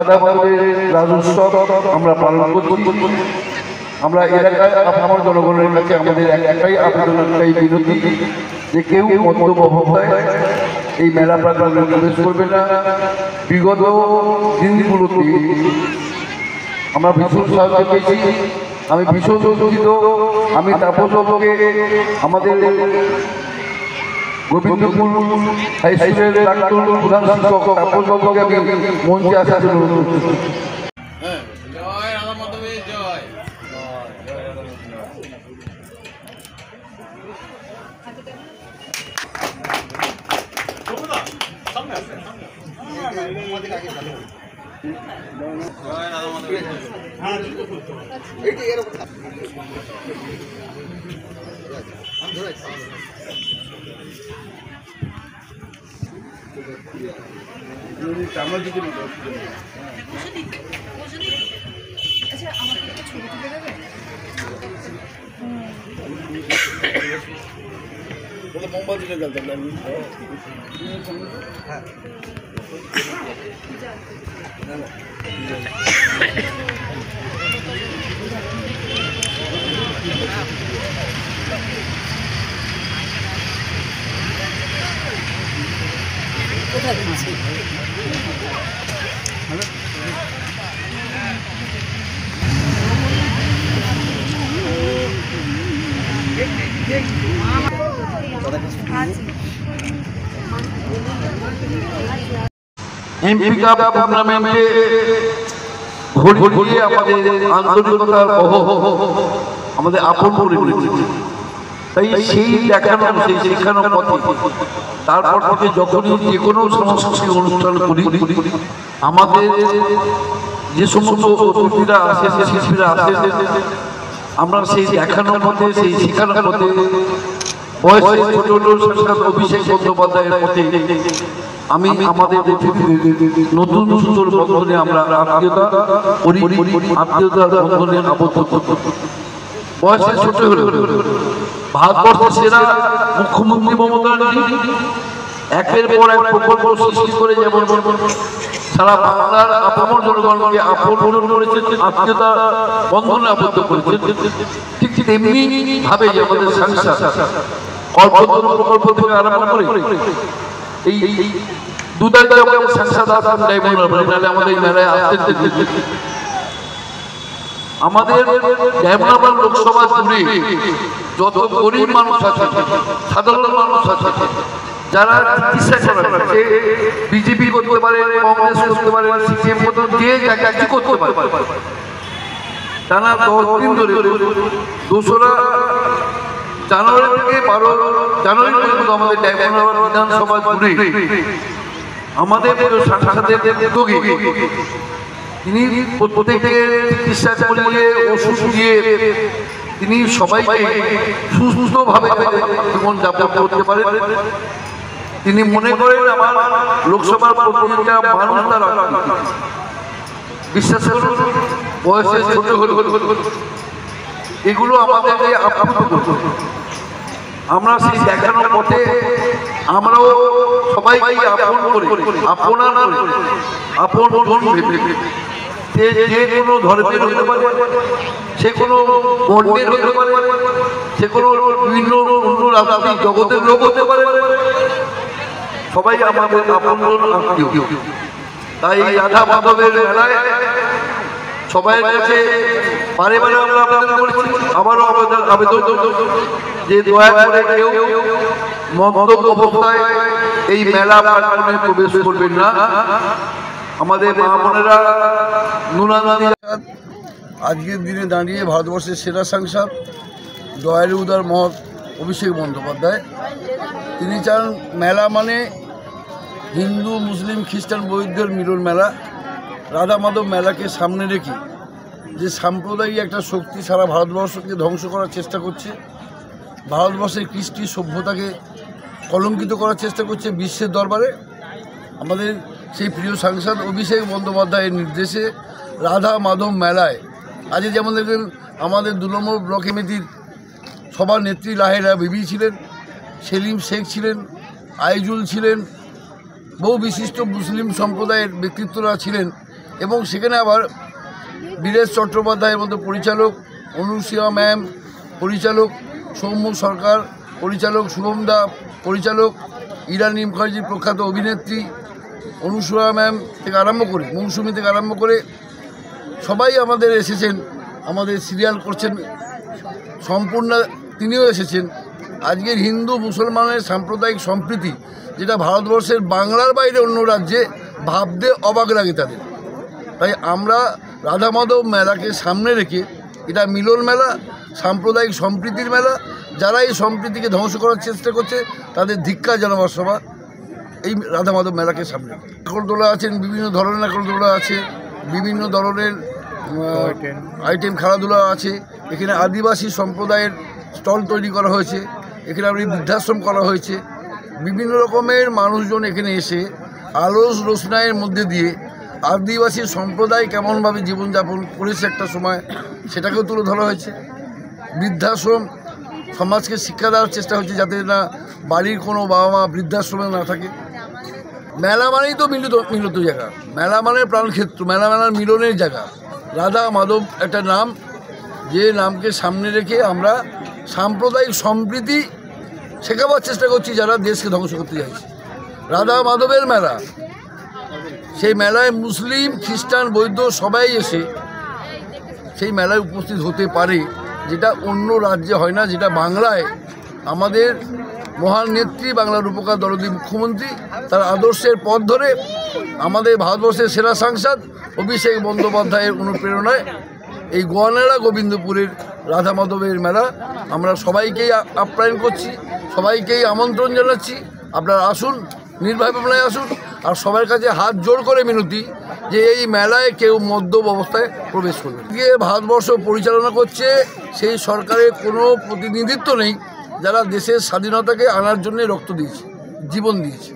রাধা মাধবের রাজোৎসব আমরা পালন করছি। আমরা এলাকায় আমার জনগণের কাছে আমাদের একটাই আবেদন, একটাই বিনতি যে কেউ মন্তব্য অবস্থায় এই মেলা প্রাঙ্গণে প্রবেশ করবে না। বিগত দিনগুলোতে আমরা ভীষণ সাহায্য পেয়েছি, আমি ভীষণ দুঃখিত। আমি তাপসকে আমাদের গোবিন্দপুর হাই স্কুলের প্রাক্তন প্রধান শিক্ষক তাপসকে আমি মঞ্চে আসার জন্য অনুরোধ করছি। এমপি কাপ টুর্নামেন্টে ঘুরিয়ে আমাদের আন্তরিকতার আমাদের আপন করে তাই সেই দেখানো সেই শেখানো পথে তারপর থেকে যখনই যে কোনো সাংস্কৃতিক অনুষ্ঠান করি আমাদের যে সমস্ত অতিথিরা আসে শিল্পীরা আসে আমরা সেই দেখানো পথে সেই শেখানোর পথে বয়সে ছোট ছোট অভিষেক বন্দ্যোপাধ্যায়ের পথে আমি আমাদের নতুন সুন্দর বন্ধনে আমরা আত্মীয়তার বন্ধনে আবদ্ধ বয়সে ছোট হলে ভারতবর্ষের সেরা মুখ্যমন্ত্রী মমতা ব্যানার্জি একের পর এক প্রকল্প সৃষ্টি করে যেমন সারা বাংলার আপামর জনগণকে আপন করেছে, আত্মীয়তা বন্ধনে আবদ্ধ করেছে, ঠিক তেমনি ভাবে আমাদের সংসার কল্পতরু প্রকল্প থেকে আরম্ভ করে এই দুদারে সংসদ আমাদের মেলায় আসতে আমাদের ডায়মন্ড লোকসভা জুড়ে যত গরিব মানুষ আছে, সাধারণ মানুষ আছে, যারা চিকিৎসা করে বিজেপি করতে পারে, কংগ্রেস করতে পারে, সিপিএম করতে পারে, যে কাজ করতে পারে, টানা 10 দিন ধরে 2রা জানুয়ারি থেকে 12 জানুয়ারি পর্যন্ত আমাদের ডায়মন্ড বিধানসভা জুড়ে আমাদের সাংসদের উদ্যোগে তিনি প্রত্যেককে চিকিৎসা করিয়ে ওষুধ দিয়ে তিনি সবাইকে সুস্থভাবে জীবনযাপন করতে পারেন। তিনি মনে করেন আমার লোকসভার প্রতিনিধিটা মানুষ তার বিশ্বাস করুন বয়সে ছোট হল এগুলো আমাদেরকে আপ্লুত করবে। আমরা সেই দেখানোর পথে আমরাও সবাইকে আপন করে আপনার আপন যে কোনো ধর্মের হতে পারে, সে কোনো বর্ণের হতে পারে, সে কোনো বিভিন্ন রাজনৈতিক জগতের লোক হতে পারে, সবাই আমাদের আপন আত্মীয়। তাই রাধা মাধবের মেলায় সবাই কাছে বারে বারে আমরা আবেদন করেছি, আবারও আবেদন যে দয়া করে কেউ মন্তব্য অবস্থায় এই মেলা প্রাঙ্গণে প্রবেশ করবেন না। আমাদের মা বোনেরা আজকের দিনে দাঁড়িয়ে ভারতবর্ষের সেরা সাংসদ দয়ালু উদার মহৎ অভিষেক বন্দ্যোপাধ্যায় তিনি চান মেলা মানে হিন্দু মুসলিম খ্রিস্টান বৌদ্ধের মিলন মেলা। রাধা মাধব মেলাকে সামনে রেখে যে সাম্প্রদায়িক একটা শক্তি সারা ভারতবর্ষকে ধ্বংস করার চেষ্টা করছে, ভারতবর্ষের কৃষ্টি সভ্যতাকে কলঙ্কিত করার চেষ্টা করছে বিশ্বের দরবারে, আমাদের সেই প্রিয় সাংসদ অভিষেক বন্দ্যোপাধ্যায়ের নির্দেশে রাধা মাধব মেলায় আজকে যেমন দেখবেন আমাদের 2 নম্বর ব্লক কমিটির সবার নেত্রী লাহেরা বিবি ছিলেন, সেলিম শেখ ছিলেন, আইজুল ছিলেন, বহু বিশিষ্ট মুসলিম সম্প্রদায়ের ব্যক্তিত্বরা ছিলেন। এবং সেখানে আবার বীরেশ চট্টোপাধ্যায়ের মতো পরিচালক, অনুসিয়া ম্যাম পরিচালক, সৌম্য সরকার পরিচালক, শুভম দা পরিচালক, ইরানি মুখার্জি প্রখ্যাত অভিনেত্রী, অনুসুয়া ম্যাম থেকে আরম্ভ করে, মৌসুমি থেকে আরম্ভ করে সবাই আমাদের এসেছেন, আমাদের সিরিয়াল করছেন। সম্পূর্ণ তিনিও এসেছেন। আজকের হিন্দু মুসলমানের সাম্প্রদায়িক সম্প্রীতি, যেটা ভারতবর্ষের বাংলার বাইরে অন্য রাজ্যে ভাবতে অবাক লাগে তাদের। তাই আমরা রাধা মাধব মেলাকে সামনে রেখে, এটা মিলন মেলা, সাম্প্রদায়িক সম্প্রীতির মেলা, যারা এই সম্প্রীতিকে ধ্বংস করার চেষ্টা করছে তাদের ধিক্কার জানাবার সভা এই রাধা মাধব মেলাকে সামনে। নাগরদোলা আছেন, বিভিন্ন ধরনের নাগরদোলা আছে, বিভিন্ন ধরনের আইটেম খেলাধুলা আছে। এখানে আদিবাসী সম্প্রদায়ের স্টল তৈরি করা হয়েছে, এখানে আপনি বৃদ্ধাশ্রম করা হয়েছে। বিভিন্ন রকমের মানুষজন এখানে এসে আলোস রোশনাইয়ের মধ্যে দিয়ে আদিবাসী সম্প্রদায় কেমনভাবে জীবনযাপন করেছে একটা সময়, সেটাকেও তুলে ধরা হয়েছে। বৃদ্ধাশ্রম, সমাজকে শিক্ষা দেওয়ার চেষ্টা হচ্ছে যাতে না বাড়ির কোনো বাবা মা বৃদ্ধাশ্রমে না থাকে। মেলা মানেই তো মিলিত জায়গা, মেলা মানে প্রাণক্ষেত্র, মেলা মেলার মিলনের জায়গা। রাধা মাধব একটা নাম, যে নামকে সামনে রেখে আমরা সাম্প্রদায়িক সম্প্রীতি শেখাবার চেষ্টা করছি যারা দেশকে ধ্বংস করতে চাইছে। রাধা মাধবের মেলা, সেই মেলায় মুসলিম, খ্রিস্টান, বৌদ্ধ সবাই এসে সেই মেলায় উপস্থিত হতে পারে, যেটা অন্য রাজ্যে হয় না, যেটা বাংলায় আমাদের মহান নেত্রী, বাংলার উপকার দরদী মুখ্যমন্ত্রী, তার আদর্শের পথ ধরে আমাদের ভারতবর্ষের সেরা সাংসদ অভিষেক বন্দ্যোপাধ্যায়ের অনুপ্রেরণায় এই গোয়ানাড়া গোবিন্দপুরের রাধা মাধবের মেলা আমরা সবাইকেই আপ্যায়ন করছি, সবাইকেই আমন্ত্রণ জানাচ্ছি। আপনারা আসুন, নির্ভয় আসুন। আর সবার কাছে হাত জোড় করে মিনতি যে এই মেলায় কেউ মদ্যপ অবস্থায় প্রবেশ করবে। গিয়ে ভারতবর্ষ পরিচালনা করছে সেই সরকারের কোনো প্রতিনিধিত্ব নেই, যারা দেশের স্বাধীনতাকে আনার জন্য রক্ত দিয়েছে, জীবন দিয়েছে।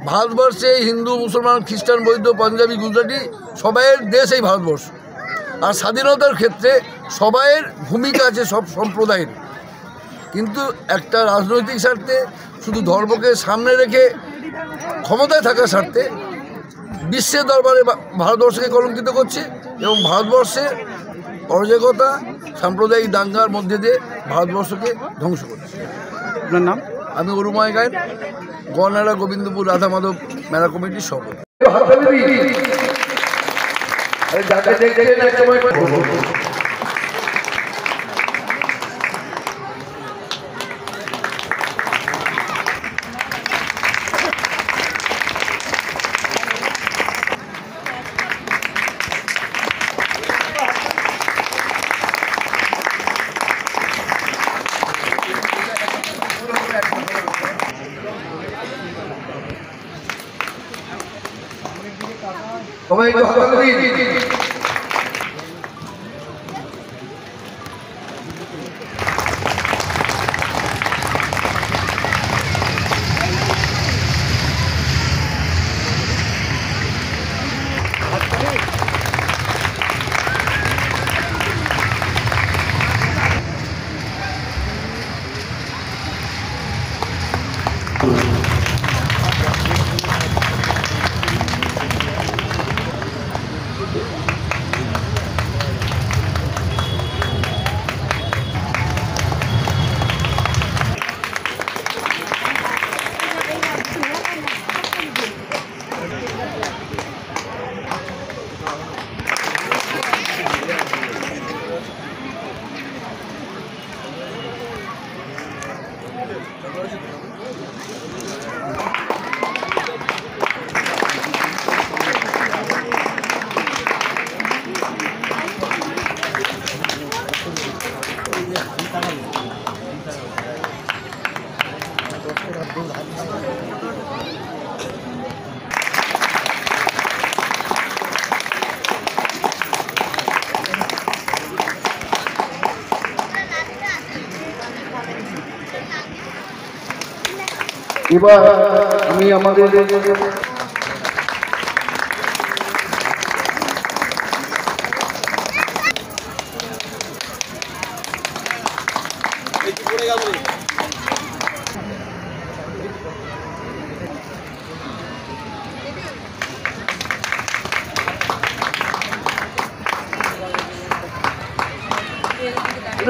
ভারতবর্ষে হিন্দু, মুসলমান, খ্রিস্টান, বৌদ্ধ, পাঞ্জাবি, গুজরাটি সবাইয়ের দেশ এই ভারতবর্ষ। আর স্বাধীনতার ক্ষেত্রে সবাইয়ের ভূমিকা আছে, সব সম্প্রদায়ের। কিন্তু একটা রাজনৈতিক স্বার্থে, শুধু ধর্মকে সামনে রেখে ক্ষমতায় থাকার স্বার্থে বিশ্বের দরবারে ভারতবর্ষকে কলঙ্কিত করছে এবং ভারতবর্ষের অরাজকতা, সাম্প্রদায়িক দাঙ্গার মধ্যে দিয়ে ভারতবর্ষকে ধ্বংস করছে। আপনার নাম? আমি অরুময় গায়েন, গোয়ানাড়া গোবিন্দপুর রাধা মাধব মেলা কমিটির সভাপতি। সবাই এবার আমি আমাদের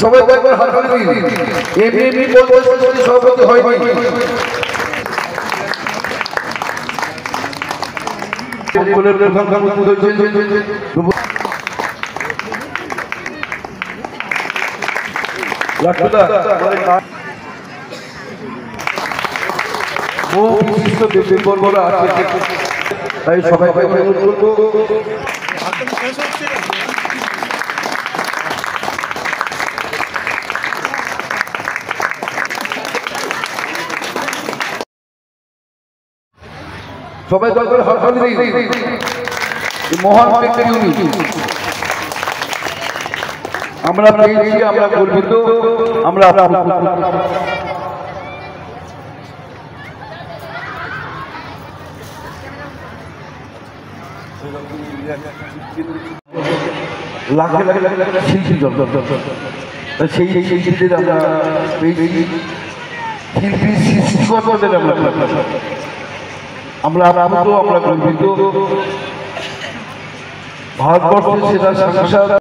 সবাই একবার হাত তালি দিন। এমনি বলতে সভাপতি হয়নি। তাই সবাইকে অনুরোধ করবো সবাই দরকার হাততালি দিন। মহান ব্যক্তি উনি, আমরা পেয়েছি, আমরা গর্বিত, আমরা লাখে লাখে লাখে লাখে শিল্পী সেই শিল্পীদের আমরা পেয়েছি, শিল্পী সৃষ্টিকর্তাদের আমরা গর্বিত। ভারতবর্ষের সেরা সাংসদ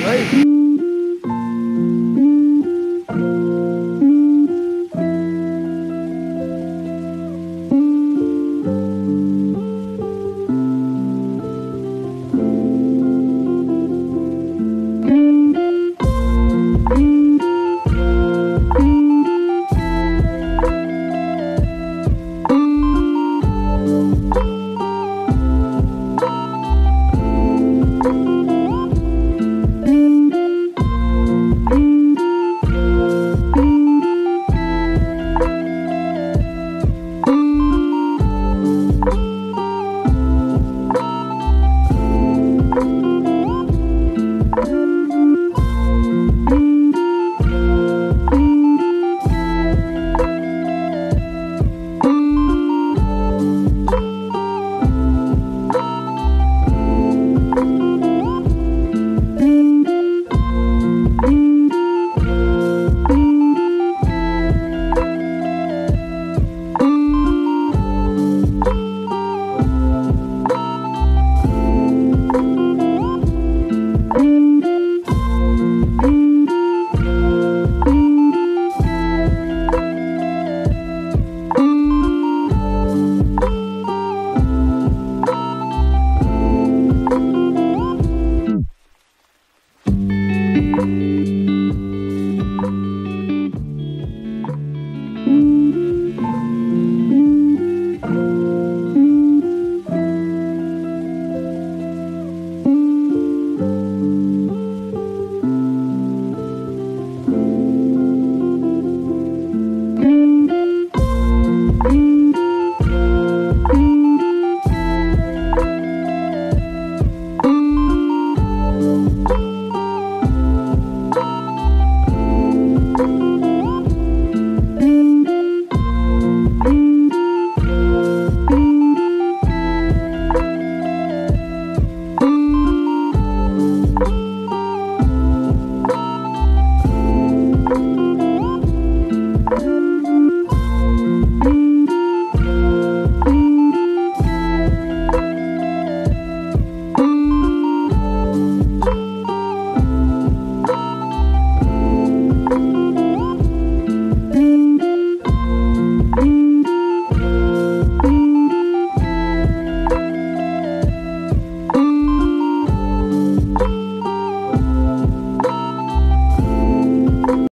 লাইক